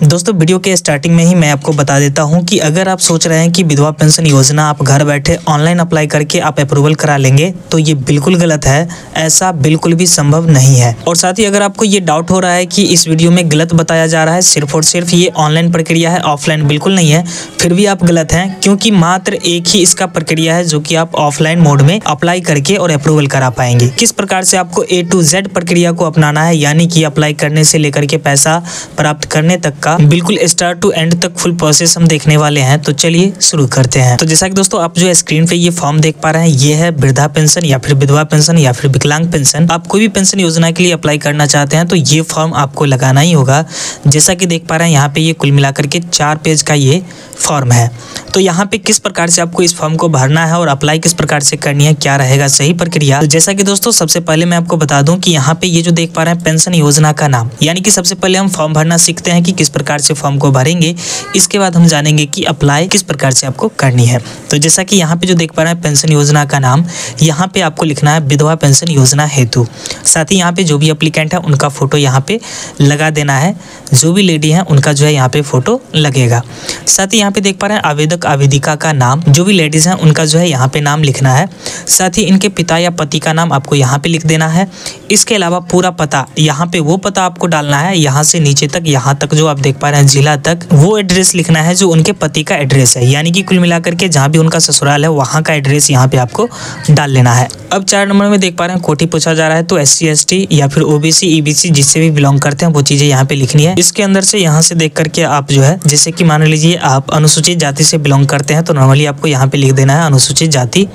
दोस्तों वीडियो के स्टार्टिंग में ही मैं आपको बता देता हूं कि अगर आप सोच रहे हैं कि विधवा पेंशन योजना आप घर बैठे ऑनलाइन अप्लाई करके आप अप्रूवल करा लेंगे तो ये बिल्कुल गलत है। ऐसा बिल्कुल भी संभव नहीं है। और साथ ही अगर आपको ये डाउट हो रहा है कि इस वीडियो में गलत बताया जा रहा है, सिर्फ और सिर्फ ये ऑनलाइन प्रक्रिया है, ऑफलाइन बिल्कुल नहीं है, फिर भी आप गलत हैं, क्योंकि मात्र एक ही इसका प्रक्रिया है जो कि आप ऑफलाइन मोड में अप्लाई करके और अप्रूवल करा पाएंगे। किस प्रकार से आपको A to Z प्रक्रिया को अपनाना है, यानी कि अप्लाई करने से लेकर के पैसा प्राप्त करने तक का बिल्कुल स्टार्ट टू एंड तक फुल प्रोसेस हम देखने वाले हैं। तो चलिए शुरू करते हैं। तो जैसा कि दोस्तों आप जो स्क्रीन पे ये फॉर्म देख पा रहे हैं, ये है वृद्धा पेंशन या फिर विधवा पेंशन या फिर विकलांग पेंशन। आप कोई भी पेंशन योजना के लिए अप्लाई करना चाहते हैं तो ये फॉर्म आपको लगाना ही होगा। जैसा कि देख पा रहे हैं यहाँ पे ये कुल मिलाकर के 4 पेज का ये फॉर्म है। तो यहाँ पे किस प्रकार से आपको इस फॉर्म को भरना है और अप्लाई किस प्रकार से करनी है, क्या रहेगा सही प्रक्रिया। तो जैसा कि दोस्तों सबसे पहले मैं आपको बता दूं कि यहाँ पे ये जो देख पा रहे हैं पेंशन योजना का नाम, यानी कि सबसे पहले हम फॉर्म भरना सीखते हैं कि किस प्रकार से फॉर्म को भरेंगे। इसके बाद हम जानेंगे कि अप्लाई किस प्रकार से आपको करनी है। तो जैसा कि यहाँ पे जो देख पा रहे हैं पेंशन योजना का नाम, यहाँ पे आपको लिखना है विधवा पेंशन योजना हेतु। साथ ही यहाँ पे जो भी एप्लीकेंट है उनका फोटो यहाँ पे लगा देना है। जो भी लेडी है उनका जो है यहाँ पे फोटो लगेगा। साथ ही यहाँ पे देख पा रहे हैं आवेदक आवेदिका का नाम, जो भी लेडीज हैं उनका जो है यहाँ पे नाम लिखना है। साथ ही इनके पिता या पति का नाम आपको यहाँ पे लिख देना है। इसके अलावा पूरा पता, यहाँ पे वो पता आपको डालना है, यहाँ से नीचे तक, यहाँ तक जो आप देख पा रहे हैं जिला तक, वो एड्रेस लिखना है जो उनके पति का एड्रेस है, यानी कि कुल मिलाकर के जहाँ भी उनका ससुराल है वहाँ का एड्रेस यहाँ पे आपको डाल लेना है। अब 4 नंबर में देख पा रहे हैं कोटि पूछा जा रहा है, तो SC ST या फिर OBC EBC जिससे भी बिलोंग करते हैं वो चीजें यहाँ पे लिखनी है। इसके अंदर से यहाँ से देख करके आप जो है, जैसे कि मान लीजिए आप अनुसूचित जाति से बिलोंग करते हैं तो नॉर्मली आपको यहाँ पे लिख देना है अनुसूचित जाति।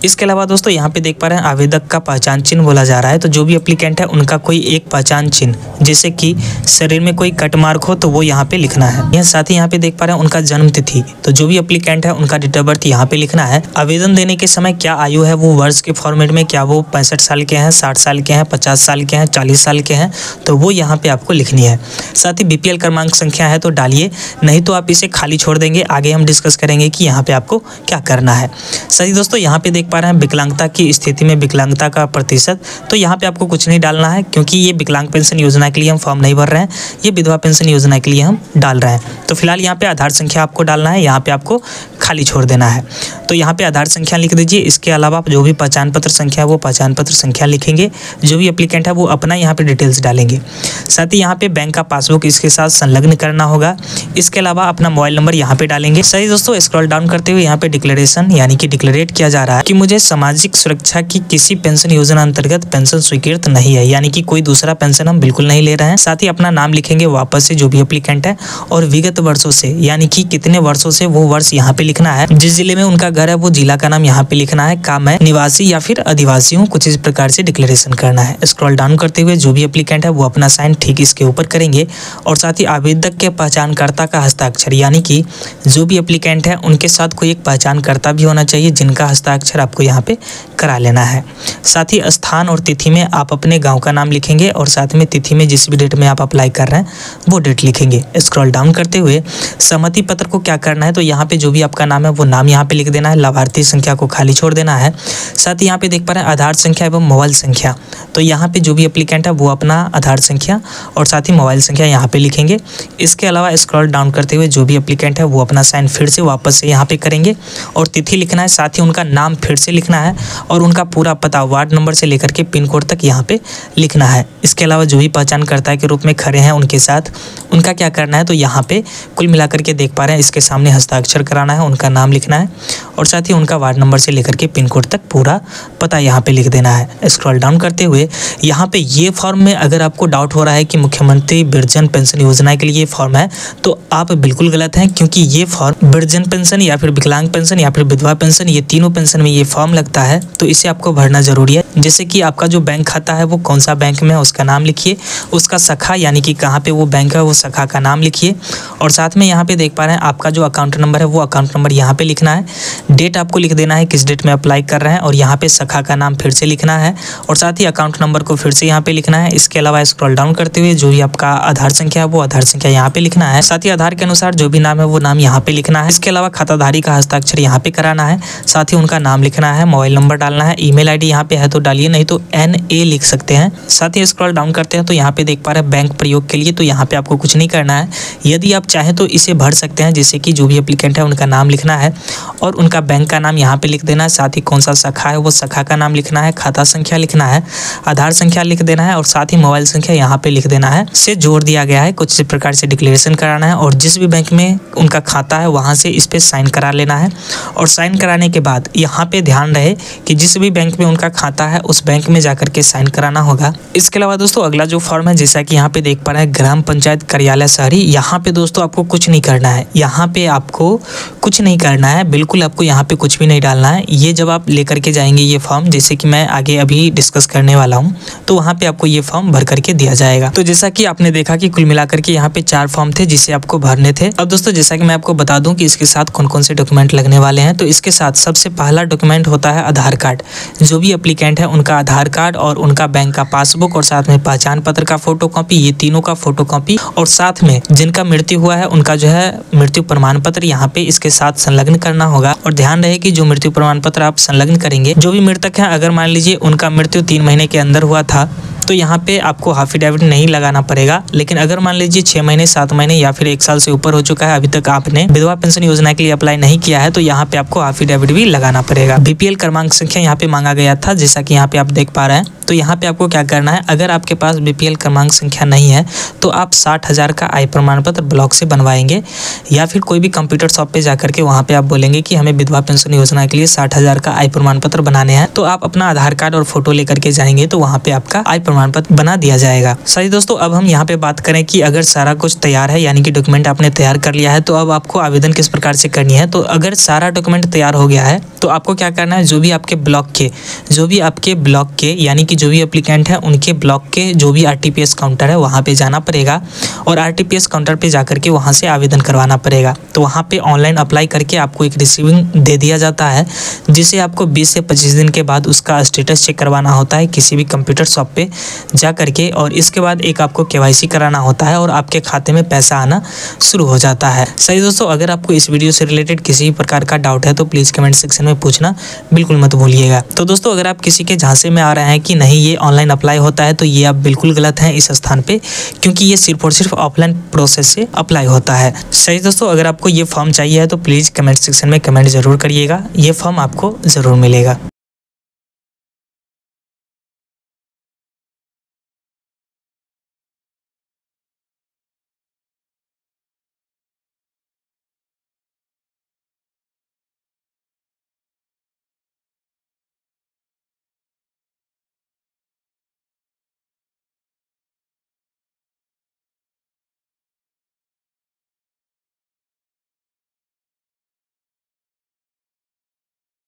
इसके अलावा दोस्तों यहाँ पे देख पा रहे हैं आवेदक का पहचान चिन्ह बोला जा रहा है, तो जो भी एप्लीकेंट है उनका कोई एक पहचान चिन्ह, जैसे कि शरीर में कोई कट मार्क हो तो वो यहाँ पे लिखना है। यह साथ ही यहाँ पे देख पा रहे हैं उनका जन्म तिथि, तो जो भी एप्लीकेंट है उनका डेट ऑफ बर्थ यहाँ पे लिखना है। आवेदन देने के समय क्या आयु है, वो वर्ष के फॉर्मेट में, क्या वो 65 साल के हैं, 60 साल के हैं, 50 साल के हैं, 40 साल के हैं, तो वो यहाँ पे आपको लिखनी है। साथ ही BPL क्रमांक संख्या है तो डालिए, नहीं तो आप इसे खाली छोड़ देंगे। आगे हम डिस्कस करेंगे कि यहाँ पे आपको क्या करना है। सही दोस्तों, यहाँ पे देख पा रहे हैं विकलांगता की स्थिति में विकलांगता का प्रतिशत, तो यहाँ पे आपको कुछ नहीं डालना है, क्योंकि ये विकलांग पेंशन योजना के लिए हम फॉर्म नहीं भर रहे हैं, ये विधवा पेंशन योजना के लिए हम डाल रहे हैं। तो फिलहाल यहाँ पे आधार संख्या आपको डालना है, यहाँ पे आपको खाली छोड़ देना है। तो यहाँ पे आधार संख्या लिख दीजिए। इसके अलावा आप जो भी पहचान पत्र संख्या है वो पहचान पत्र संख्या लिखेंगे। जो भी एप्लीकेंट है वो अपना यहाँ पे डिटेल्स डालेंगे। साथ ही यहाँ पे बैंक का पासबुक इसके साथ संलग्न करना होगा। इसके अलावा अपना मोबाइल नंबर यहाँ पे डालेंगे। सही दोस्तों, स्क्रॉल डाउन करते हुए यहाँ पे डिक्लेरेशन, यानी कि डिक्लेरेट किया जा रहा है कि मुझे सामाजिक सुरक्षा की किसी पेंशन योजना अंतर्गत पेंशन स्वीकृत नहीं है, यानी कि कोई दूसरा पेंशन हम बिल्कुल नहीं ले रहे हैं। साथ ही अपना नाम लिखेंगे वापस से जो भी एप्लीकेंट है, और विगत वर्षों से, यानी कि कितने वर्षों से, वो वर्ष यहाँ पे लिखना है। जिस जिले में उनका घर है वो जिला का नाम यहाँ पे लिखना है। काम है निवासी या फिर आदिवासी हूँ, कुछ इस प्रकार से डिक्लेरेशन करना है। स्क्रॉल डाउन करते हुए जो भी एप्लीकेंट है वो अपना साइन ठीक इसके ऊपर करेंगे। और साथ ही आवेदक के पहचानकर्ता का हस्ताक्षर, यानी कि जो भी एप्लीकेंट है उनके साथ कोई एक पहचानकर्ता भी होना चाहिए जिनका हस्ताक्षर आपको यहाँ पे करा लेना है। साथ ही स्थान और तिथि में आप अपने गांव का नाम लिखेंगे, और साथ में तिथि में जिस भी डेट में आप अप्लाई कर रहे हैं वो डेट लिखेंगे। स्क्रॉल डाउन करते हुए सहमति पत्र को क्या करना है, तो यहाँ पे जो भी आपका नाम है वो नाम यहाँ पे लिख देना है, लाभार्थी संख्या को खाली छोड़ देना है। साथ ही यहाँ पे देख पा रहे हैं आधार संख्या एवं मोबाइल संख्या, तो यहाँ पे जो भी एप्लीकेंट है वो अपना आधार संख्या और साथ ही मोबाइल संख्या यहाँ पे लिखेंगे। इसके अलावा स्क्रॉल डाउन करते हुए जो भी एप्लीकेंट है वो अपना साइन फिर से वापस से यहाँ पे करेंगे, और तिथि लिखना है। साथ ही उनका नाम फिर से लिखना है, और उनका पूरा पता वार्ड नंबर से लेकर के पिन कोड तक यहाँ पे लिखना है। इसके अलावा जो भी पहचानकर्ता के रूप में खड़े हैं उनके साथ उनका क्या करना है, तो यहाँ पे कुल मिलाकर के देख पा रहे हैं इसके सामने हस्ताक्षर कराना है, उनका नाम लिखना है, और साथ ही उनका वार्ड नंबर से लेकर के पिन कोड तक पूरा पता यहाँ पे लिख देना है। स्क्रॉल डाउन करते हुए यहाँ पे ये फॉर्म में अगर आपको डाउट हो रहा है कि मुख्यमंत्री वृद्धजन पेंशन योजना के लिए ये फॉर्म है, तो आप बिल्कुल गलत हैं, क्योंकि ये फॉर्म वृद्धजन पेंशन या फिर विकलांग पेंशन या फिर विधवा पेंशन, ये तीनों पेंशन में ये फॉर्म लगता है, तो इसे आपको भरना जरूरी है। जैसे कि आपका जो बैंक खाता है वो कौन सा बैंक में है उसका नाम लिखिए, उसका शाखा यानी कि कहाँ पे वो बैंक है वो शाखा का नाम लिखिए, और साथ में यहाँ पे देख पा रहे हैं आपका जो अकाउंट नंबर है वो अकाउंट नंबर यहाँ पे लिखना है। डेट आपको लिख देना है किस डेट में अप्लाई कर रहे हैं और यहाँ पे शाखा का नाम फिर से लिखना है और साथ ही अकाउंट नंबर को फिर से यहाँ पे लिखना है। इसके अलावा स्क्रॉल डाउन करते हुए जो भी आपका आधार संख्या है वो आधार संख्या यहाँ पे लिखना है। साथ ही आधार के अनुसार जो भी नाम है वो नाम यहाँ पे लिखना है। इसके अलावा खाताधारी का हस्ताक्षर यहाँ पे कराना है। साथ ही उनका नाम लिखना है, मोबाइल नंबर डालना है, ईमेल आईडी यहाँ पे है तो डालिए, नहीं तो NA लिख सकते हैं। साथ ही स्क्रॉल डाउन करते हैं तो यहाँ पे देख पा रहे हैं बैंक प्रयोग के लिए, तो यहाँ पे आपको कुछ नहीं करना है। यदि आप चाहें तो इसे भर सकते हैं, जैसे कि जो भी एप्लीकेंट है उनका नाम लिखना है और उनका बैंक का नाम यहाँ पे लिख देना है। साथ ही कौन सा शाखा है वो शाखा का नाम लिखना है, खाता संख्या लिखना है, आधार संख्या लिख देना है और साथ ही मोबाइल संख्या यहाँ पे लिख देना है। से जोड़ दिया गया है, कुछ इस प्रकार से डिक्लेरेशन कराना है और जिस भी बैंक में उनका खाता है वहाँ से इस पे साइन करा लेना है। और साइन कराने के बाद यहाँ पे ध्यान रहे कि जिस भी बैंक में उनका खाता है उस बैंक में जाकर के साइन कराना होगा। इसके अलावा दोस्तों अगला जो फॉर्म है, जैसा कि यहाँ पे देख पा रहे हैं ग्राम पंचायत कार्यालय शहरी, यहाँ पे दोस्तों आपको कुछ नहीं करना है। यहाँ पे आपको कुछ नहीं करना है, बिल्कुल आपको यहाँ पे कुछ भी नहीं डालना है। ये जब आप लेकर के जाएंगे ये फॉर्म, जैसे कि मैं आगे अभी डिस्कस करने वाला हूँ, तो वहाँ पे आपको ये फॉर्म भर करके दिया जाएगा। तो जैसा कि आपने देखा कि कुल मिलाकर के यहाँ पे 4 फॉर्म थे जिसे आपको भरने थे। अब दोस्तों जैसा कि मैं आपको बता दूं कि इसके साथ कौन कौन से डॉक्यूमेंट लगने वाले हैं, तो इसके साथ सबसे पहला डॉक्यूमेंट होता है आधार कार्ड। जो भी एप्लीकेंट है उनका आधार कार्ड और उनका बैंक का पासबुक और साथ में पहचान पत्र का फोटोकॉपी, ये तीनों का फोटोकॉपी और साथ में जिनका मृत्यु हुआ है उनका जो है मृत्यु प्रमाण पत्र यहाँ पे इसके साथ संलग्न करना होगा। और ध्यान रहे कि जो मृत्यु प्रमाण पत्र आप संलग्न करेंगे, जो भी मृतक है अगर मान लीजिए उनका मृत्यु 3 महीने के अंदर हुआ था तो यहाँ पे आपको एफिडेविट नहीं लगाना पड़ेगा। लेकिन अगर मान लीजिए 6 महीने, 7 महीने या फिर 1 साल से ऊपर हो चुका है, अभी तक आपने विधवा पेंशन योजना के लिए अप्लाई नहीं किया है, तो यहाँ पे आपको एफिडेविट भी लगाना पड़ेगा। BPL क्रमांक संख्या यहाँ पे मांगा गया था, जैसा कि यहाँ पे आप देख पा रहे हैं। तो यहाँ पे आपको क्या करना है, अगर आपके पास BPL क्रमांक संख्या नहीं है तो आप 60,000 का आय प्रमाण पत्र ब्लॉक से बनवाएंगे या फिर कोई भी कंप्यूटर शॉप पे जाकर के वहाँ पे आप बोलेंगे कि हमें विधवा पेंशन योजना के लिए 60,000 का आय प्रमाण पत्र बनाने हैं। तो आप अपना आधार कार्ड और फोटो लेकर के जाएंगे तो वहाँ पे आपका आय प्रमाण पत्र बना दिया जाएगा। सही दोस्तों, अब हम यहाँ पे बात करें कि अगर सारा कुछ तैयार है, यानी कि डॉक्यूमेंट आपने तैयार कर लिया है, तो अब आपको आवेदन किस प्रकार से करनी है। तो अगर सारा डॉक्यूमेंट तैयार हो गया है तो आपको क्या करना है, जो भी आपके ब्लॉक के यानी कि जो भी एप्लीकेंट है उनके ब्लॉक के जो भी RTPS काउंटर है वहाँ पे जाना पड़ेगा और RTPS काउंटर पे जाकर के वहाँ से आवेदन करवाना पड़ेगा। तो वहाँ पे ऑनलाइन अप्लाई करके आपको एक रिसीविंग दे दिया जाता है, जिसे आपको 20 से 25 दिन के बाद उसका स्टेटस चेक करवाना होता है किसी भी कंप्यूटर शॉप पे जा करके। और इसके बाद एक आपको KYC कराना होता है और आपके खाते में पैसा आना शुरू हो जाता है। सही दोस्तों, अगर आपको इस वीडियो से रिलेटेड किसी भी प्रकार का डाउट है तो प्लीज़ कमेंट सेक्शन में पूछना बिल्कुल मत भूलिएगा। तो दोस्तों, अगर आप किसी के झांसे में आ रहे हैं कि नहीं ये ऑनलाइन अप्लाई होता है, तो ये आप बिल्कुल गलत हैं इस स्थान पे, क्योंकि ये सिर्फ और सिर्फ ऑफलाइन प्रोसेस से अप्लाई होता है। सही दोस्तों, अगर आपको ये फॉर्म चाहिए है तो प्लीज़ कमेंट सेक्शन में कमेंट जरूर करिएगा, ये फॉर्म आपको ज़रूर मिलेगा।